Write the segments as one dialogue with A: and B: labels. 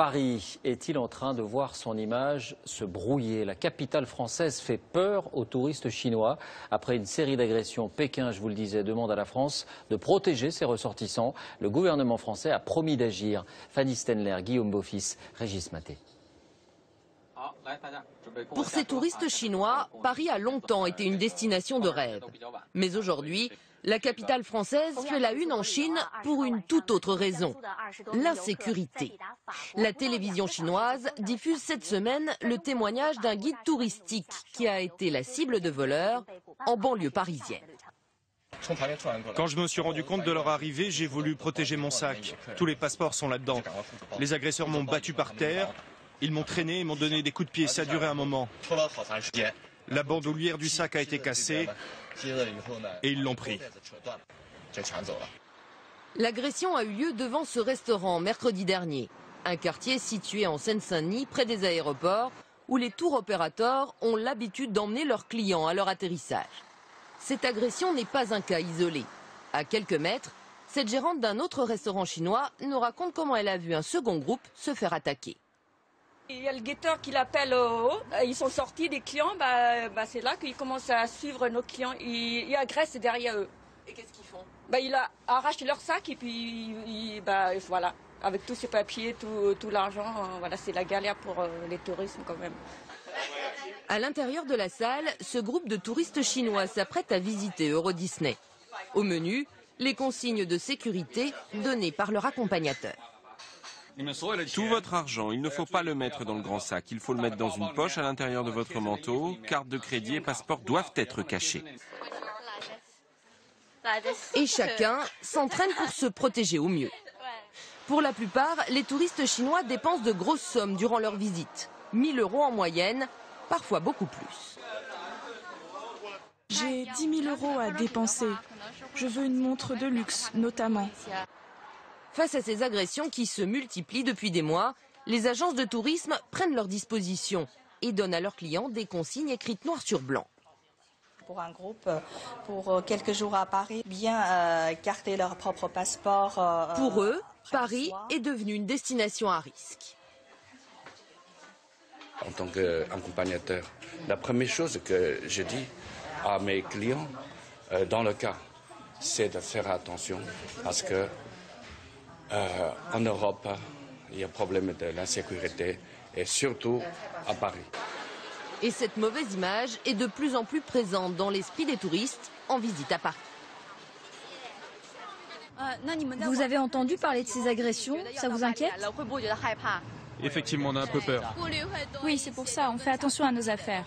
A: Paris est-il en train de voir son image se brouiller? La capitale française fait peur aux touristes chinois. Après une série d'agressions, Pékin, je vous le disais, demande à la France de protéger ses ressortissants. Le gouvernement français a promis d'agir. Fanny Stenler, Guillaume Beaufils, Régis Maté.
B: Pour ces touristes chinois, Paris a longtemps été une destination de rêve. Mais aujourd'hui, la capitale française fait la une en Chine pour une toute autre raison, l'insécurité. La télévision chinoise diffuse cette semaine le témoignage d'un guide touristique qui a été la cible de voleurs en banlieue parisienne.
C: Quand je me suis rendu compte de leur arrivée, j'ai voulu protéger mon sac. Tous les passeports sont là-dedans. Les agresseurs m'ont battu par terre, ils m'ont traîné et m'ont donné des coups de pied. Ça a duré un moment. La bandoulière du sac a été cassée et ils l'ont pris.
B: L'agression a eu lieu devant ce restaurant mercredi dernier. Un quartier situé en Seine-Saint-Denis, près des aéroports, où les tours opérateurs ont l'habitude d'emmener leurs clients à leur atterrissage. Cette agression n'est pas un cas isolé. À quelques mètres, cette gérante d'un autre restaurant chinois nous raconte comment elle a vu un second groupe se faire attaquer.
D: Il y a le guetteur qui l'appelle ils sont sortis des clients, c'est là qu'ils commencent à suivre nos clients, ils agressent derrière eux.
B: Et qu'est-ce qu'ils font?
D: Ils arrachent leur sac et puis voilà, avec tous ces papiers, tout l'argent, voilà, c'est la galère pour les touristes quand même.
B: À l'intérieur de la salle, ce groupe de touristes chinois s'apprête à visiter Euro Disney. Au menu, les consignes de sécurité données par leur accompagnateur.
E: Tout votre argent, il ne faut pas le mettre dans le grand sac. Il faut le mettre dans une poche à l'intérieur de votre manteau. Carte de crédit et passeport doivent être cachés.
B: Et chacun s'entraîne pour se protéger au mieux. Pour la plupart, les touristes chinois dépensent de grosses sommes durant leur visite. 1 000 € en moyenne, parfois beaucoup plus.
F: J'ai 10 000 € à dépenser. Je veux une montre de luxe, notamment.
B: Face à ces agressions qui se multiplient depuis des mois, les agences de tourisme prennent leurs dispositions et donnent à leurs clients des consignes écrites noir sur blanc.
G: Pour un groupe, pour quelques jours à Paris, bien garder leur propre passeport.
B: Pour eux, Paris est devenu une destination à risque.
H: En tant qu'accompagnateur, la première chose que je dis à mes clients, dans le cas, c'est de faire attention parce que en Europe, il y a un problème de l'insécurité et surtout à Paris.
B: Et cette mauvaise image est de plus en plus présente dans l'esprit des touristes en visite à Paris.
I: Vous avez entendu parler de ces agressions? Ça vous inquiète?
C: Effectivement, on a un peu peur.
I: Oui, c'est pour ça, on fait attention à nos affaires.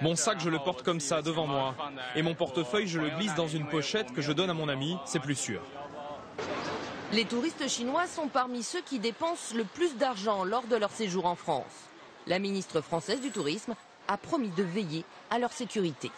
C: Mon sac, je le porte comme ça, devant moi. Et mon portefeuille, je le glisse dans une pochette que je donne à mon ami, c'est plus sûr.
B: Les touristes chinois sont parmi ceux qui dépensent le plus d'argent lors de leur séjour en France. La ministre française du Tourisme a promis de veiller à leur sécurité.